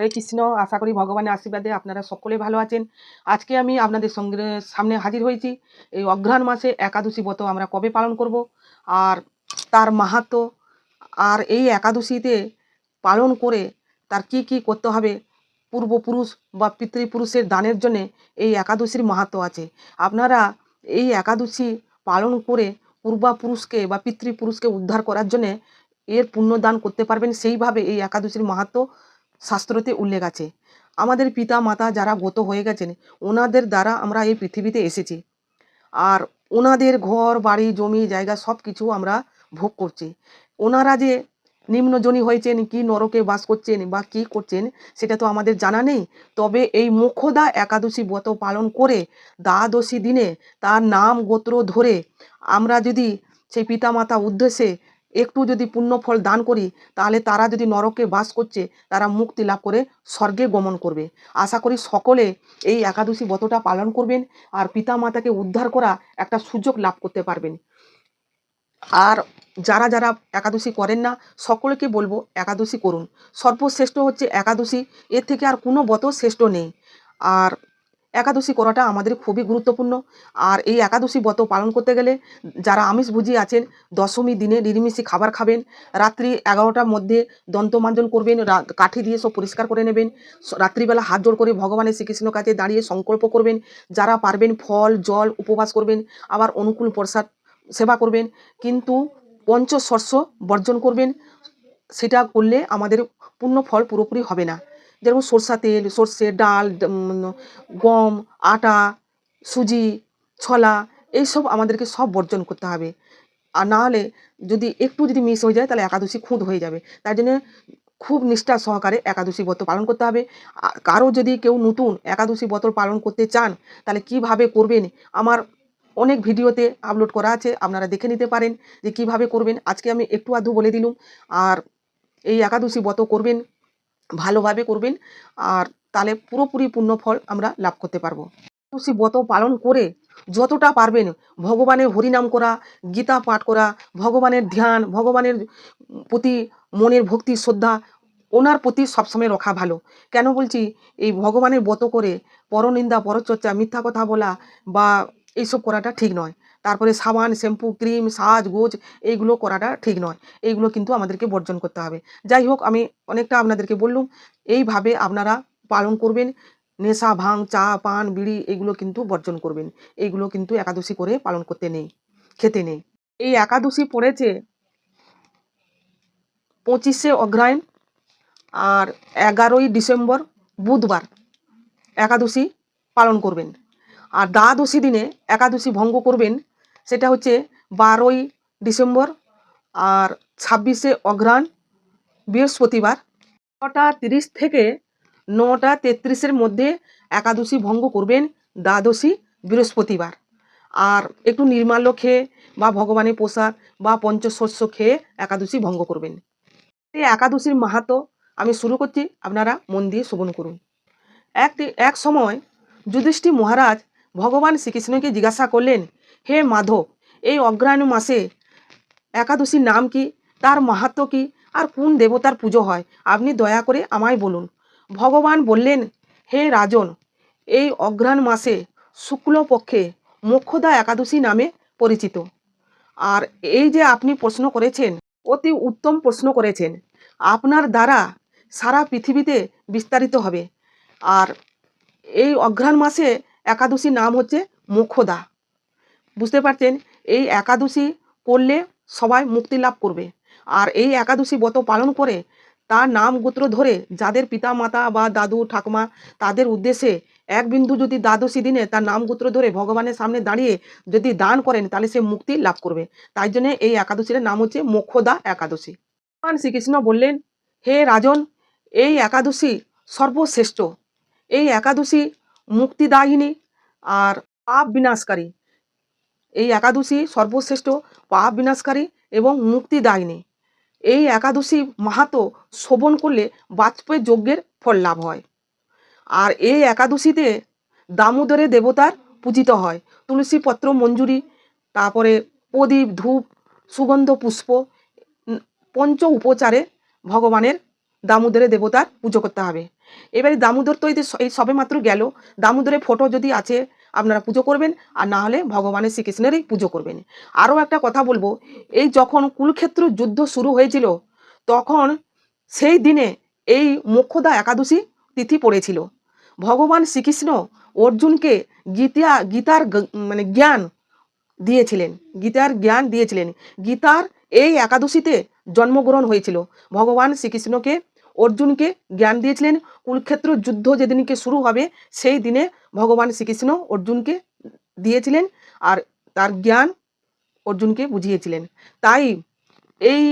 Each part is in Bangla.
হরে কৃষ্ণ। আশা করি ভগবানের আশীর্বাদে আপনারা সকলে ভালো আছেন। আজকে আমি আপনাদের সঙ্গে সামনে হাজির হয়েছি। এই অঘ্রাণ মাসে একাদশী ব্রত আমরা কবে পালন করব, আর তার মাহাত্ম্য, আর এই একাদশীতে পালন করে তার কি কি করতে হবে, পূর্বপুরুষ বা পিতৃপুরুষের দানের জন্যে এই একাদশীর মাহাত্ম্য আছে। আপনারা এই একাদশী পালন করে পূর্বাপুরুষকে বা পিতৃপুরুষকে উদ্ধার করার জন্যে এর পুণ্যদান করতে পারবেন। সেইভাবে এই একাদশীর মাহাত্ম্য শাস্ত্রতে উল্লেখ আছে। আমাদের পিতা মাতা যারা গত হয়ে গেছেন, ওনাদের দ্বারা আমরা এই পৃথিবীতে এসেছি, আর ওনাদের ঘর বাড়ি জমি জায়গা সব কিছু আমরা ভোগ করছি। ওনারা যে নিম্নজনী হয়েছেন, কি নরকে বাস করছেন বা কি করছেন সেটা তো আমাদের জানা নেই। তবে এই মোক্ষদা একাদশী ব্রত পালন করে দ্বাদশী দিনে তার নাম গোত্র ধরে আমরা যদি সেই পিতামাতা উদ্দেশ্যে একটু যদি পুণ্যফল দান করি, তাহলে তারা যদি নরকে বাস করছে তারা মুক্তি লাভ করে স্বর্গে গমন করবে। আশা করি সকলে এই একাদশী ব্রতটা পালন করবেন আর পিতামাতাকে উদ্ধার করা একটা সুযোগ লাভ করতে পারবেন। আর যারা যারা একাদশী করেন না, সকলকে বলবো একাদশী করুন। সর্বশ্রেষ্ঠ হচ্ছে একাদশী, এর থেকে আর কোনো ব্রত শ্রেষ্ঠ নেই। আর একাদশী করাটা আমাদের খুবই গুরুত্বপূর্ণ। আর এই একাদশী ব্রত পালন করতে গেলে যারা আমিষভোজী আছেন, দশমী দিনে নিরামিষি খাবার খাবেন। রাত্রি 11টার মধ্যে দন্তমাঞ্জন করবেন, কাঠি দিয়ে সব পরিষ্কার করে নেবেন। রাত্রিবেলা হাত জোড় করে ভগবানের শ্রীকৃষ্ণের কাছে দাঁড়িয়ে সংকল্প করবেন। যারা পারবেন ফল জল উপবাস করবেন, আবার অনুকূল প্রসাদ সেবা করবেন, কিন্তু পঞ্চশস্য বর্জন করবেন। সেটা করলে আমাদের পূর্ণ ফল পুরোপুরি হবে না। যেমন সরষা তেল, সর্ষে ডাল, গম, আটা, সুজি, ছোলা, এইসব আমাদেরকে সব বর্জন করতে হবে। আর না হলে যদি একটু যদি মিস হয়ে যায় তাহলে একাদশী খুঁত হয়ে যাবে। তাই জন্য খুব নিষ্ঠা সহকারে একাদশী ব্রত পালন করতে হবে। কারো যদি কেউ নতুন একাদশী ব্রত পালন করতে চান, তাহলে কিভাবে করবেন আমার অনেক ভিডিওতে আপলোড করা আছে, আপনারা দেখে নিতে পারেন যে কিভাবে করবেন। আজকে আমি একটু আধটু বলে দিলুম। আর এই একাদশী ব্রত করবেন, ভালোভাবে করবেন, আর তাহলে পুরোপুরি পুণ্যফল আমরা লাভ করতে পারবো। একাদশী ব্রত পালন করে যতটা পারবেন ভগবানের হরিনাম করা, গীতা পাঠ করা, ভগবানের ধ্যান, ভগবানের প্রতি মনের ভক্তি শ্রদ্ধা ওনার প্রতি সবসময় রাখা ভালো। কেন বলছি, এই ভগবানের ব্রত করে পরনিন্দা পরচর্চা মিথ্যা কথা বলা বা এইসব করাটা ঠিক নয়। তারপরে সাবান শ্যাম্পু ক্রিম সাজগোজ এইগুলো করাটা ঠিক নয়। এইগুলো কিন্তু আমাদেরকে বর্জন করতে হবে। যাই হোক, আমি অনেকটা আপনাদেরকে বললুম। এইভাবে আপনারা পালন করবেন। নেশা ভাং চা পান বিড়ি এগুলো কিন্তু বর্জন করবেন। এইগুলো কিন্তু একাদশী করে পালন করতে নেই, খেতে নেই। এই একাদশী পড়েছে 25শে অগ্রহায়ণ আর 11ই ডিসেম্বর বুধবার একাদশী পালন করবেন। আর দ্বাদশী দিনে একাদশী ভঙ্গ করবেন, সেটা হচ্ছে 12ই ডিসেম্বর আর 26শে অগ্রহায়ণ বৃহস্পতিবার 9টা 30 থেকে 9টা 33-এর মধ্যে একাদশী ভঙ্গ করবেন দ্বাদশী বৃহস্পতিবার। আর একটু নির্মাল্য খেয়ে বা ভগবানের প্রসাদ বা পঞ্চশস্য খেয়ে একাদশী ভঙ্গ করবেন। এই একাদশীর মাহাত্ম্য আমি শুরু করছি, আপনারা মন দিয়ে শ্রবণ করুন। এক সময় যুধিষ্ঠির মহারাজ ভগবান শ্রীকৃষ্ণকে জিজ্ঞাসা করলেন, হে মাধব, এই অগ্রহায়ণ মাসে একাদশীর নাম কি, তার মাহাত্ম্য কি, আর কোন দেবতার পুজো হয়, আপনি দয়া করে আমায় বলুন। ভগবান বললেন, হে রাজন, এই অগ্রহায়ণ মাসে শুক্লপক্ষে মোক্ষদা একাদশী নামে পরিচিত। আর এই যে আপনি প্রশ্ন করেছেন, অতি উত্তম প্রশ্ন করেছেন। আপনার দ্বারা সারা পৃথিবীতে বিস্তারিত হবে। আর এই অঘ্রাণ মাসে একাদশীর নাম হচ্ছে মোক্ষদা। বুঝতে পারছেন, এই একাদশী করলে সবাই মুক্তি লাভ করবে। আর এই একাদশী ব্রত পালন করে তার নাম গোত্র ধরে যাদের পিতা মাতা বা দাদু ঠাকুমা তাদের উদ্দেশ্যে এক বিন্দু যদি দ্বাদশী দিনে তার নাম গোত্র ধরে ভগবানের সামনে দাঁড়িয়ে যদি দান করেন, তাহলে সে মুক্তি লাভ করবে। তাই জন্য এই একাদশীর নাম হচ্ছে মোক্ষদা একাদশী। ভগবান শ্রীকৃষ্ণ বললেন, হে রাজন, এই একাদশী সর্বশ্রেষ্ঠ। এই একাদশী মুক্তিদায়িনী আর পাপ বিনাশকারী। এই একাদশী সর্বশ্রেষ্ঠ, পাপ বিনাশকারী এবং মুক্তিদায়িনী। এই একাদশী মাহাত্ম্য শ্রবণ করলে বাজপেয়ী যজ্ঞের ফল লাভ হয়। আর এই একাদশীতে দামোদরের দেবতার পূজিত হয়। তুলসী পত্র মঞ্জুরি, তারপরে প্রদীপ ধূপ সুগন্ধ পুষ্প পঞ্চ উপচারে ভগবানের দামোদরে দেবতার পুজো করতে হবে। এবারে দামোদর তো এই সবে মাত্র গেল, দামোদরের ফটো যদি আছে আপনারা পুজো করবেন, আর না হলে ভগবানের শ্রীকৃষ্ণেরই পুজো করবেন। আরও একটা কথা বলবো, এই যখন কুরুক্ষেত্র যুদ্ধ শুরু হয়েছিল তখন সেই দিনে এই মোক্ষদা একাদশী তিথি পড়েছিল। ভগবান শ্রীকৃষ্ণ অর্জুনকে গীতার মানে জ্ঞান দিয়েছিলেন, গীতার এই একাদশীতে জন্মগ্রহণ হয়েছিল। ভগবান শ্রীকৃষ্ণকে অর্জুনকে জ্ঞান দিয়েছিলেন। কুরুক্ষেত্র যুদ্ধ যেদিনকে শুরু হবে সেই দিনে ভগবান শ্রীকৃষ্ণ অর্জুনকে দিয়েছিলেন, আর তার জ্ঞান অর্জুনকে বুঝিয়েছিলেন। তাই এই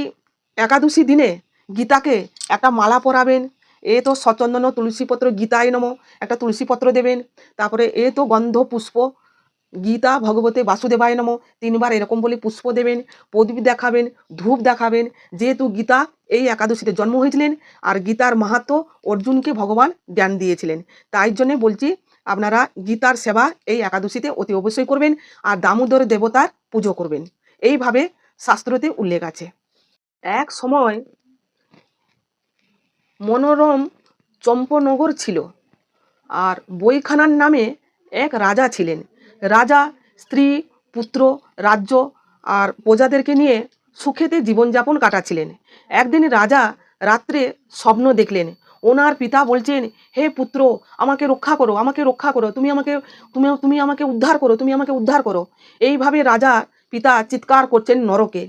একাদশী দিনে গীতাকে একটা মালা পরাবেন, এ তো সচন্দন তুলসীপত্র, গীতায় নম একটা তুলসীপত্র দেবেন, তারপরে এ তো গন্ধ পুষ্প, গীতা ভগবতে বাসুদেবায় নম 3বার এরকম বলে পুষ্প দেবেন, প্রদীপ দেখাবেন, ধূপ দেখাবেন। যেহেতু গীতা এই একাদশীতে জন্ম হয়েছিলেন, আর গীতার মাহাত্ম্য অর্জুনকে ভগবান জ্ঞান দিয়েছিলেন, তাই জন্যে বলছি আপনারা গীতার সেবা এই একাদশীতে অতি অবশ্যই করবেন, আর দামোদর দেবতার পুজো করবেন। এইভাবে শাস্ত্রতে উল্লেখ আছে। এক সময় মনোরম চম্পনগর ছিল, আর বইখানার নামে এক রাজা ছিলেন। রাজা স্ত্রী, পুত্র, রাজ্য আর প্রজাদেরকে নিয়ে সুখেতে জীবনযাপন কাটাচ্ছিলেন। একদিন রাজা রাত্রে স্বপ্ন দেখলেন। ওনার পিতা বলছেন, হে পুত্র, আমাকে রক্ষা করো, আমাকে রক্ষা করো, তুমি আমাকে উদ্ধার করো, তুমি আমাকে উদ্ধার করো। এইভাবে রাজা পিতা চিৎকার করছেন নরকে।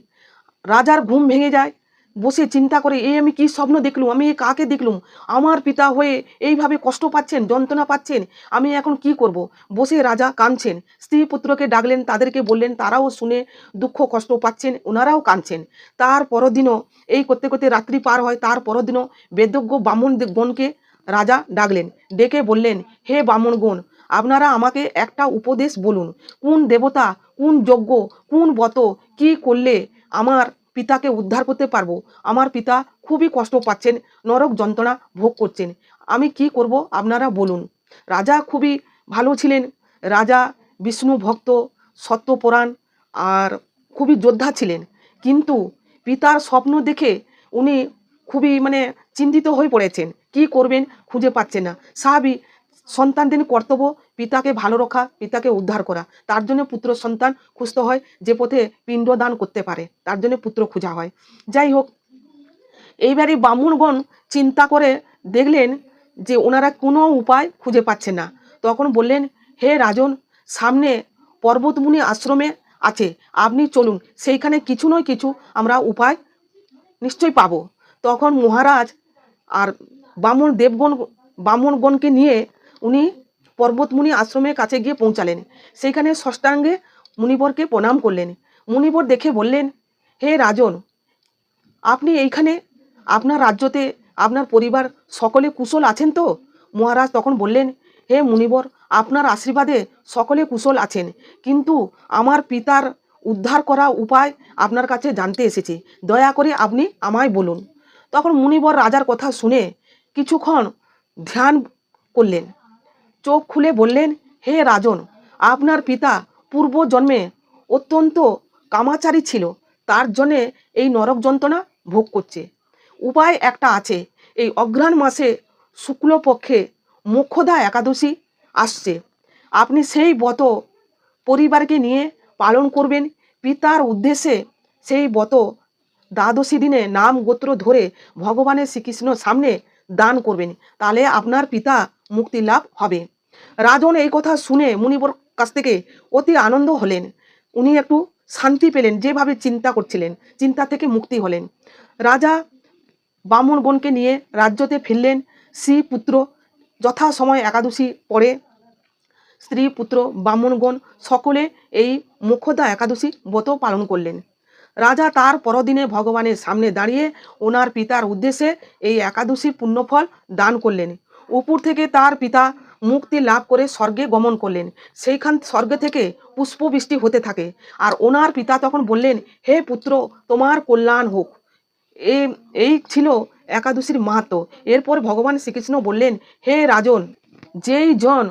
রাজার ঘুম ভেঙে যায়, বসে চিন্তা করে, আমি কি স্বপ্ন দেখলুম, আমি কাকে দেখলুম, আমার পিতা হয়ে এইভাবে কষ্ট পাচ্ছেন, যন্ত্রণা পাচ্ছেন, আমি এখন কি করব। বসে রাজা কাঁদছেন। স্ত্রী পুত্রকে ডাকলেন, তাদেরকে বললেন, তারাও শুনে দুঃখ কষ্ট পাচ্ছেন, ওনারাও কাঁদছেন। তার পরদিনও এই করতে করতে রাত্রি পার হয়। তার পরদিনও বেদজ্ঞ ব্রাহ্মণগণকে রাজা ডাকলেন, ডেকে বললেন, হে ব্রাহ্মণগণ, আপনারা আমাকে একটা উপদেশ বলুন, কোন দেবতা, কোন যজ্ঞ, কোন ব্রত কি করলে আমার পিতাকে উদ্ধার করতে পারবো। আমার পিতা খুবই কষ্ট পাচ্ছেন, নরক যন্ত্রণা ভোগ করছেন, আমি কি করব আপনারা বলুন। রাজা খুবই ভালো ছিলেন। রাজা বিষ্ণু ভক্ত, সত্যপরায়ণ আর খুবই যোদ্ধা ছিলেন। কিন্তু পিতার স্বপ্ন দেখে উনি খুবই চিন্তিত হয়ে পড়েছেন, কি করবেন খুঁজে পাচ্ছেন না। স্বাভাবিক সন্তানদের কর্তব্য পিতাকে ভালো রাখা, পিতাকে উদ্ধার করা। তার জন্য পুত্র সন্তান খুঁজতে হয়, যে পথে পিণ্ডদান করতে পারে, তার জন্য পুত্র খোঁজা হয়। যাই হোক, এইবারে ব্রাহ্মণগণ চিন্তা করে দেখলেন যে ওনারা কোনো উপায় খুঁজে পাচ্ছেন না। তখন বললেন, হে রাজন, সামনে পর্বতমুনি আশ্রমে আছে, আপনি চলুন, সেইখানে কিছু নয় কিছু আমরা উপায় নিশ্চয়ই পাবো। তখন মহারাজ আর ব্রাহ্মণগণকে নিয়ে উনি পর্বতমুনি আশ্রমের কাছে গিয়ে পৌঁছালেন। সেইখানে ষষ্ঠাঙ্গে মুনিবরকে প্রণাম করলেন। মুনিবর দেখে বললেন, হে রাজন, আপনি এইখানে, আপনার রাজ্যতে আপনার পরিবার সকলে কুশল আছেন তো? মহারাজ তখন বললেন, হে মুনিবর, আপনার আশীর্বাদে সকলে কুশল আছেন, কিন্তু আমার পিতার উদ্ধার করা উপায় আপনার কাছে জানতে এসেছি, দয়া করে আপনি আমায় বলুন। তখন মুনিবর রাজার কথা শুনে কিছুক্ষণ ধ্যান করলেন, চোখ খুলে বললেন, হে রাজন, আপনার পিতা পূর্ব জন্মে অত্যন্ত কামাচারী ছিল, তার জন্যে এই নরক যন্ত্রণা ভোগ করছে। উপায় একটা আছে, এই অঘ্রাণ মাসে শুক্লপক্ষে মোক্ষদা একাদশী আসছে, আপনি সেই ব্রত পরিবারকে নিয়ে পালন করবেন। পিতার উদ্দেশ্যে সেই ব্রত দ্বাদশী দিনে নাম গোত্র ধরে ভগবানের শ্রীকৃষ্ণ সামনে দান করবেন, তাহলে আপনার পিতা মুক্তি লাভ হবে। রাজন এই কথা শুনে মুনিবর কাছ থেকে অতি আনন্দ হলেন। উনি একটু শান্তি পেলেন, যেভাবে চিন্তা করছিলেন, চিন্তা থেকে মুক্তি হলেন। রাজা ব্রাহ্মণগণকে নিয়ে রাজ্যতে ফিরলেন। স্ত্রী পুত্র যথাসময় একাদশী পরে স্ত্রী পুত্র ব্রাহ্মণগণ সকলে এই মোক্ষদা একাদশী ব্রত পালন করলেন। রাজা তার পরদিনে ভগবানের সামনে দাঁড়িয়ে ওনার পিতার উদ্দেশ্যে এই একাদশীর পুণ্যফল দান করলেন। উপর থেকে তার পিতা মুক্তি লাভ করে স্বর্গে গমন করলেন। সেইখান স্বর্গ থেকে পুষ্পবৃষ্টি হতে থাকে, আর ওনার পিতা তখন বললেন, হে পুত্র, তোমার কল্যাণ হোক। এই ছিল একাদশীর মাহাত্ম্য। এরপর ভগবান শ্রীকৃষ্ণ বললেন, হে রাজন, যেই জন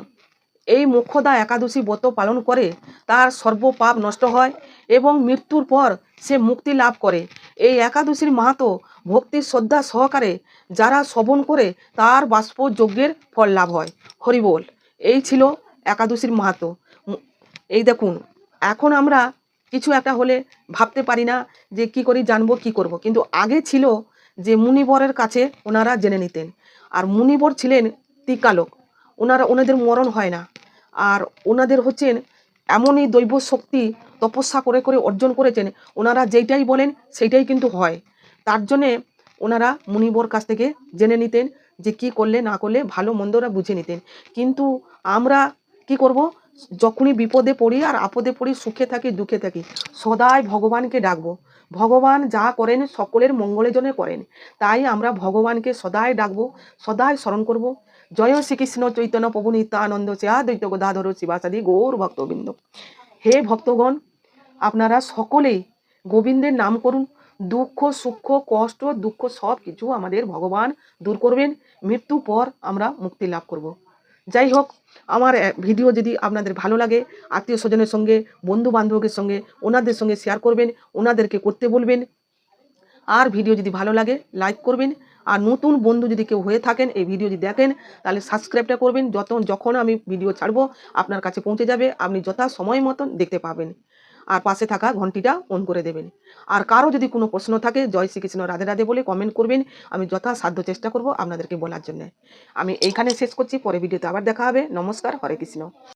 এই মোক্ষদা একাদশী ব্রত পালন করে তার সর্বপাপ নষ্ট হয় এবং মৃত্যুর পর সে মুক্তি লাভ করে। এই একাদশীর মাহাত্ম্য ভক্তির শ্রদ্ধা সহকারে যারা শ্রবণ করে তার বাষ্প যজ্ঞের ফল লাভ হয়। হরি বল। এই ছিল একাদশীর মাহাত্ম্য। এই দেখুন, এখন আমরা কিছু একটা হলে ভাবতে পারি না যে কি করি জানবো কি করব, কিন্তু আগে ছিল যে মুনিবরের কাছে ওনারা জেনে নিতেন। আর মুনিবর ছিলেন ত্রিকালক, ওনাদের মরণ হয় না। আর ওনাদের হচ্ছেন এমনই দৈব শক্তি তপস্যা করে করে অর্জন করেছেন, ওনারা যেইটাই বলেন সেইটাই কিন্তু হয়। তার জন্যে ওনারা মুনিবর কাছ থেকে জেনে নিতেন যে কি করলে না করলে ভালো মন্দরা বুঝে নিতেন। কিন্তু আমরা কি করব, যখনই বিপদে পড়ি আর আপদে পড়ি, সুখে থাকি দুঃখে থাকি, সদাই ভগবানকে ডাকবো। ভগবান যা করেন সকলের মঙ্গলের জন্য করেন, তাই আমরা ভগবানকে সদাই ডাকবো, সদাই স্মরণ করব। জয় শ্রীকৃষ্ণ চৈতন্য প্রভু নিত্যানন্দ শ্রী দ্বৈত গদাধর শিবাসাদি গৌর ভক্তবৃন্দ। হে ভক্তগণ, আপনারা সকলেই গোবিন্দের নাম করুন। দুঃখ সুখ কষ্ট দুঃখ সব কিছু আমাদের ভগবান দূর করবেন। মৃত্যু পর আমরা মুক্তি লাভ করব। যাই হোক, আমার ভিডিও যদি আপনাদের ভালো লাগে, আত্মীয় স্বজনের সঙ্গে বন্ধু বান্ধবের সঙ্গে ওনাদের সঙ্গে শেয়ার করবেন, ওনাদেরকে করতে বলবেন। আর ভিডিও যদি ভালো লাগে লাইক করবেন। আর নতুন বন্ধু যদি কেউ হয়ে থাকেন, এই ভিডিও যদি দেখেন তাহলে সাবস্ক্রাইবটা করবেন। যখন আমি ভিডিও ছাড়বো আপনার কাছে পৌঁছে যাবে, আপনি যথা সময় মতন দেখতে পাবেন। আর পাশে থাকা ঘন্টিটা অন করে দেবেন। আর কারো যদি কোনো প্রশ্ন থাকে, জয় শ্রীকৃষ্ণ রাধে রাধে বলে কমেন্ট করবেন, আমি যথাসাধ্য চেষ্টা করব আপনাদেরকে বলার জন্য। আমি এইখানে শেষ করছি, পরে ভিডিওতে আবার দেখা হবে। নমস্কার, হরে কৃষ্ণ।